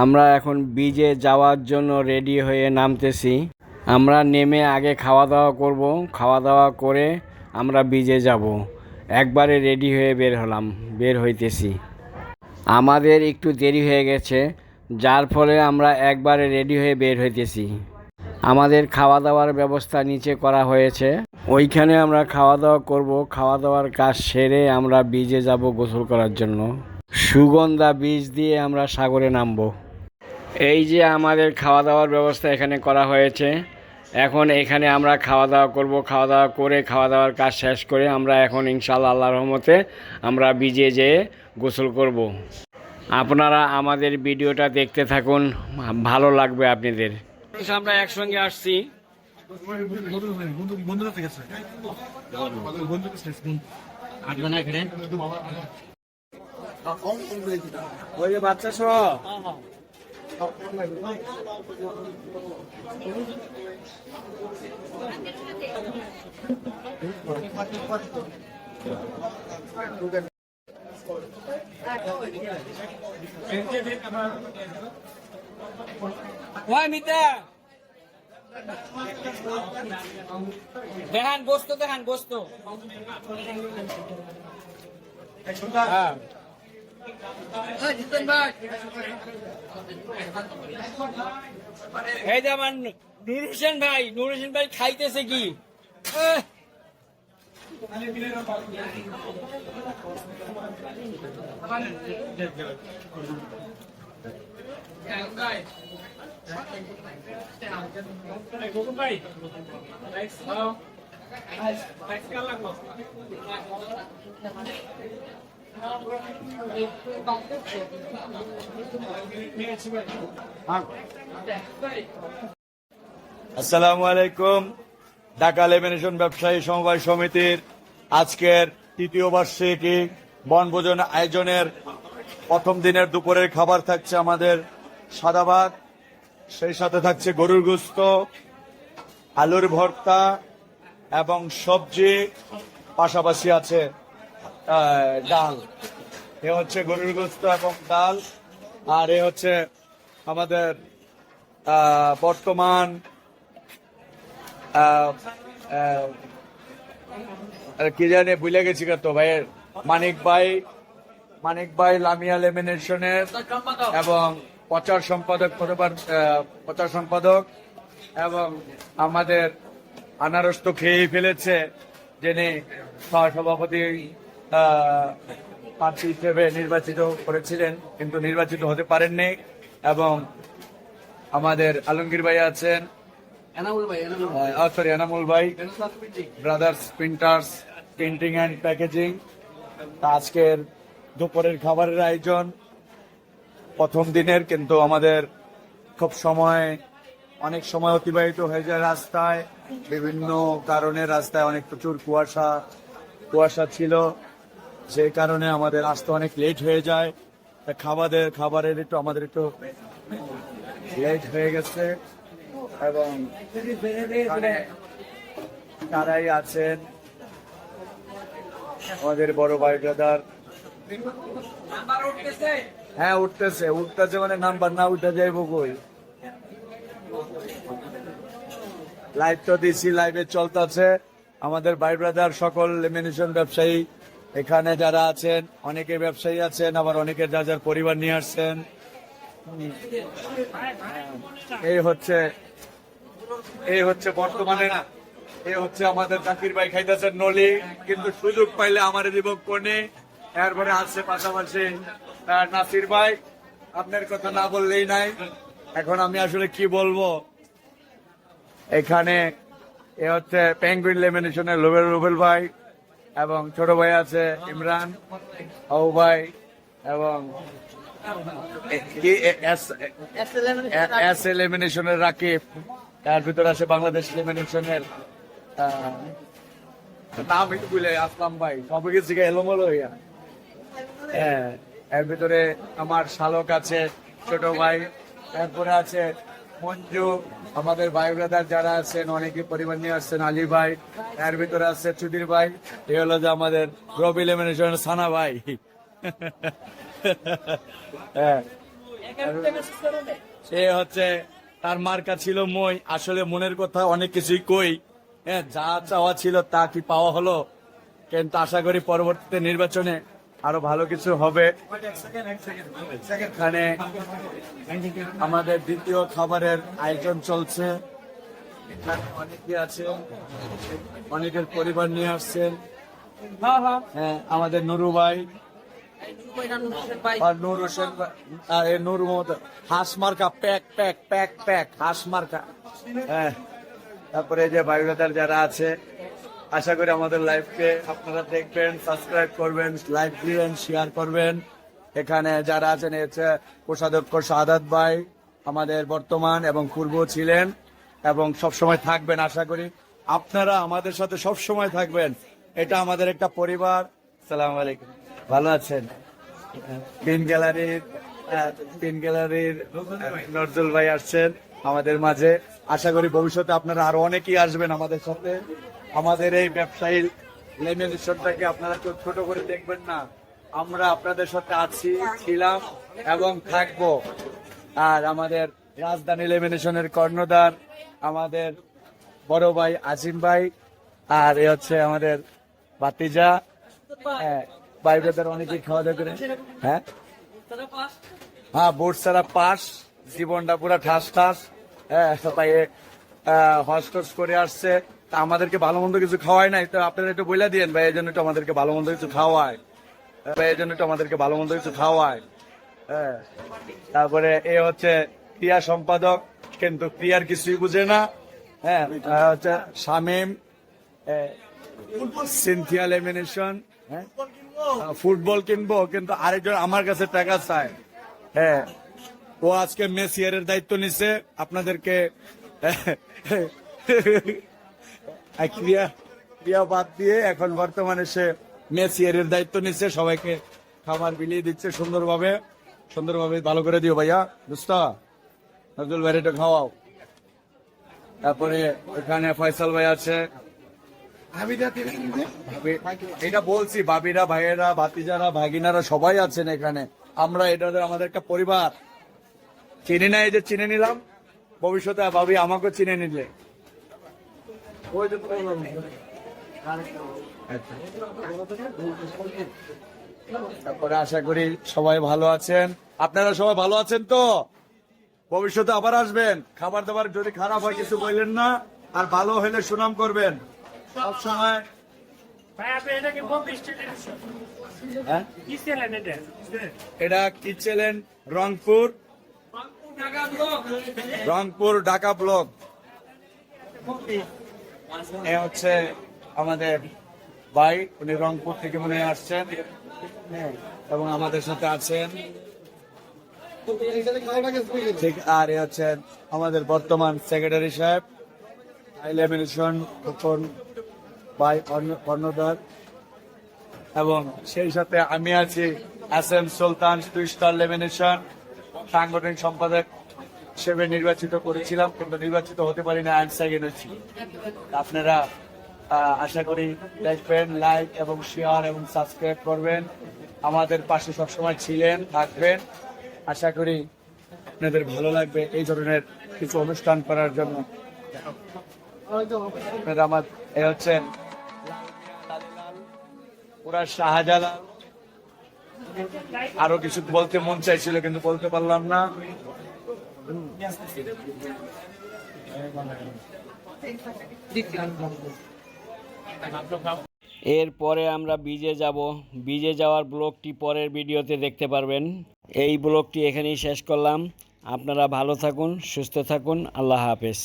আমরা এখন বিচে যাওয়ার জন্য রেডি হয়ে নামতেছি। আমরা নেমে আগে খাওয়া দাওয়া করব, খাওয়া দাওয়া করে আমরা বিচে যাব। একবারে রেডি হয়ে বের হইতেছি। আমাদের একটু দেরি হয়ে গেছে, যার ফলে আমরা একবারে রেডি হয়ে বের হইতেছি। আমাদের খাওয়া দাওয়ার ব্যবস্থা নিচে করা হয়েছে, ওইখানে আমরা খাওয়া দাওয়া করব। খাওয়া দাওয়ার কাজ সেরে আমরা বিচে যাব গোসল করার জন্য। সুগন্ধা বীজ দিয়ে আমরা সাগরে নামবো। এই যে আমাদের খাওয়া দাওয়ার ব্যবস্থা এখানে করা হয়েছে। এখন এখানে আমরা খাওয়া দাওয়া করব। খাওয়া দাওয়া করে খাওয়া দাওয়ার কাজ শেষ করে আমরা এখন ইনশাআল্লাহ আল্লাহর রহমতে আমরা বিচে যেয়ে গোসল করব। আপনারা আমাদের ভিডিওটা দেখতে থাকুন, ভালো লাগবে আপনাদের। আমরা একসঙ্গে আসছি। ওই যে বাচ্চা সহ দেখান গোস্ত, দেখান গোস্ত। এই যে আমার নুর হোসেন ভাই খাইতেছে কি? আসসালামু আলাইকুম। ঢাকা লেমিনেশন ব্যবসায়ী সমবায় সমিতির আজকের তৃতীয় বার্ষিকী বনভোজন আয়োজনের প্রথম দিনের দুপুরের খাবার থাকছে আমাদের সাদা ভাত, সেই সাথে থাকছে গরুর গোস্ত, আলুর ভর্তা এবং সবজি, পাশাপাশি আছে ডাল। এ হচ্ছে গরুর গোস্ত এবং ডাল। আর এ হচ্ছে আমাদের বর্তমান কি জানি ভুলে গেছি তো ভাইয়ের মানিক ভাই লামিয়া লেমিনেশনের এবং প্রচার সম্পাদক এবং আমাদের আনারস তো খেয়েই ফেলেছে, যিনি সহসভাপতি প্রার্থী হিসেবে নির্বাচিত করেছিলেন কিন্তু নির্বাচিত হতে পারেননি। এবং আমাদের আলমগীর ভাই আছেন, এনামুল ভাই, brothers printers printing and packaging. আজকের দুপুরের খাবারের আয়োজন প্রথম দিনের, কিন্তু আমাদের খুব অনেক সময় অতিবাহিত হয়ে যায় রাস্তায়। বিভিন্ন কারণে রাস্তায় অনেক প্রচুর কুয়াশা ছিল, যে কারণে আমাদের আসতে অনেক লেট হয়ে যায়। খাবারের আমাদের একটু লেট হয়ে গেছে। এবং তারাই আছেন আমাদের বড় ভাই ব্রাদার। হ্যাঁ উঠতেছে মানে নাম্বার না উঠে যাইব কই। লাইভ তো দিছি, লাইভে চলতেছে। আমাদের ভাই ব্রাদার সকল লেমিনেশন ব্যবসায়ী এখানে যারা আছেন, অনেকে ব্যবসায়ী আছেন, আবার অনেকে যার পরিবার নিয়ে আসছেন। এই হচ্ছে বর্তমানে আমাদের জাকির ভাই খাইতেছেন নলি, কিন্তু সুযোগ পাইলে আমার দিব কোনে। এরপরে আছে পাশাপাশি নাসির ভাই, আপনার কথা না বললেই নাই। এখন আমি আসলে কি বলবো। এখানে এ হচ্ছে পেঙ্গুইন লেমিনেশনের রুবেল ভাই, এবং ছোট ভাই আছে ইমরান আবু ভাই, এবং এস লেমিনেশনের রাকিব। তার ভিতরে আছে বাংলাদেশ লেমিনেশনের নাম একটু বলে আসলাম ভাই, সব কিছু এলোমেলো হইয়া। হ্যাঁ, এর ভিতরে আমার শালক আছে, ছোট ভাই। তারপরে আছে মঞ্জু, আমাদের ভাই ব্রাদার যারা আছেন অনেকে পরিবার নিয়ে আসছেন, আলী ভাই। এর ভিতরে আছে চুদির ভাই। এই হলো যে আমাদের রবি লেমিনেশনের সানা ভাই। হ্যাঁ, সে হচ্ছে তার মার্কা ছিল মই, আসলে মনের কথা অনেক কিছুই কই। হ্যাঁ, যা চাওয়া ছিল তা কি পাওয়া হলো, কিন্তু আশা করি পরবর্তীতে নির্বাচনে আরো ভালো কিছু হবে। এখানে আমাদের দ্বিতীয় খাবারের আয়োজন চলছে। এখানে অনেকে আছে, অনেকের পরিবার নিয়ে আসছেন। হ্যাঁ, আমাদের নুরু ভাই আর নূর হোসেন ভাই, আর এ নূর মোহাম্মদ হাঁস মার্কা প্যাক প্যাক প্যাক প্যাক হাঁস মার্কা। হ্যাঁ, তারপরে এই যে ভাই ব্রাদার যারা আছে, আশা করি আমাদের লাইভকে আপনারা দেখবেন, সাবস্ক্রাইব করবেন, লাইক দিবেন, শেয়ার করবেন। এখানে যারা আছেন হচ্ছে কোষাধ্যক্ষ শাহাদাত ভাই, আমাদের বর্তমান এবং পূর্ব ছিলেন এবং সব সময় থাকবেন। আশা করি আপনারা আমাদের সাথে সব সময় থাকবেন, এটা আমাদের একটা পরিবার। সালাম আলাইকুম, ভালো আছেন? তিন গ্যালারির নজরুল ভাই আসছেন আমাদের মাঝে। আশা করি ভবিষ্যতে আপনারা আরো অনেকেই আসবেন আমাদের সাথে। আমাদের এই ব্যবসায়ী লেমিনেশনটাকে আপনারা কেউ ছোট করে দেখবেন না, আমরা আপনাদের সাথে আছি, ছিলাম এবং থাকবো। আর আমাদের রাজধানী লেমিনেশনের কর্ণধার আমাদের বড় ভাই আজিম ভাই, আর এ হচ্ছে আমাদের বাতিজা। হ্যাঁ, ভাই ব্রাদার অনেকেই খাওয়া দাওয়া করে। হ্যাঁ হ্যাঁ, বোর্ড ছাড়া পাস, জীবনটা পুরা ঠাস ঠাস। হ্যাঁ, সবাই হস্টস করে আসছে, তা আমাদেরকে ভালো মন্দ কিছু খাওয়ায় নাই, তো আপনারা একটু বইলা দিয়েন ভাই, এই জন্য একটু আমাদেরকে ভালো মন্দ কিছু খাওয়ায়। ভাই, এই জন্য একটু আমাদেরকে ভালো মন্দ কিছু খাওয়ায়। হ্যাঁ, তারপরে এ হচ্ছে ক্রিয়া সম্পাদক, কিন্তু ক্রিয়ার কিছুই বুঝে না। হ্যাঁ, হচ্ছে শামীম, সিনথিয়া লেমিনেশন। হ্যাঁ, ফুটবল কিনবো, কিন্তু আরেকজন আমার কাছে টাকা চায়। হ্যাঁ, ও আজকে মেসিয়ারের দায়িত্ব নিছে আপনাদেরকে। ক্রিয়া বাদ দিয়ে এখন বর্তমানে সে মেসিয়ারের দায়িত্ব নিচ্ছে, সবাইকে খাবার বিলিয়ে দিচ্ছে সুন্দরভাবে। সুন্দরভাবে ভালো করে দিও ভাইয়া, বুঝতা? নজরুল ভাই এটা খাওয়াও। তারপরে এখানে ফয়সাল ভাই আছে। এটা বলছি, ভাবিরা, ভাইয়েরা, ভাতিজারা, ভাগিনারা সবাই আছেন এখানে। আমরা এটা আমাদের একটা পরিবার। চিনি না, এই যে চিনে নিলাম, ভবিষ্যতে ভাবি আমাকে চিনে নিলে। তারপরে আশা করি সবাই ভালো আছেন, আপনারা সবাই ভালো আছেন তো? ভবিষ্যতে আবার আসবেন। খাবার দাবার যদি খারাপ হয় কিছু বললেন না, আর ভালো হলে সুনাম করবেন সবসময়। হ্যাঁ, এটা কিচেলেন রংপুর, ঢাকা ব্লক। এ হচ্ছে আমাদের ভাই, উনি রংপুর থেকে মনে হয় আসছেন এবং আমাদের সাথে আছেন। ঠিক, আর এ হচ্ছেন আমাদের বর্তমান সেক্রেটারি সাহেব লেমিনেশন ভাই কর্ণধার, এবং সেই সাথে আমি আছি SM সুলতান টু স্টার লেমিনেশন সাংগঠনিক সম্পাদক হিসেবে নির্বাচিত করেছিলাম, কিন্তু নির্বাচিত হতে পারি না, সেকেন্ড হচ্ছি। আপনারা আশা করি দেখবেন, লাইক এবং শেয়ার এবং সাবস্ক্রাইব করবেন, আমাদের পাশে সবসময় ছিলেন, থাকবেন। আশা করি আপনাদের ভালো লাগবে এই ধরনের কিছু অনুষ্ঠান করার জন্য। আমার এ হচ্ছেন পুরা শাহজালাল। আরো কিছু বলতে মন চাইছিল কিন্তু বলতে পারলাম না। এরপরে আমরা বিজে যাব। বিজে যাওয়ার ব্লগটি পরের ভিডিওতে দেখতে পারবেন। এই ব্লগটি এখানেই শেষ করলাম। আপনারা ভালো থাকুন, সুস্থ থাকুন। আল্লাহ হাফেজ।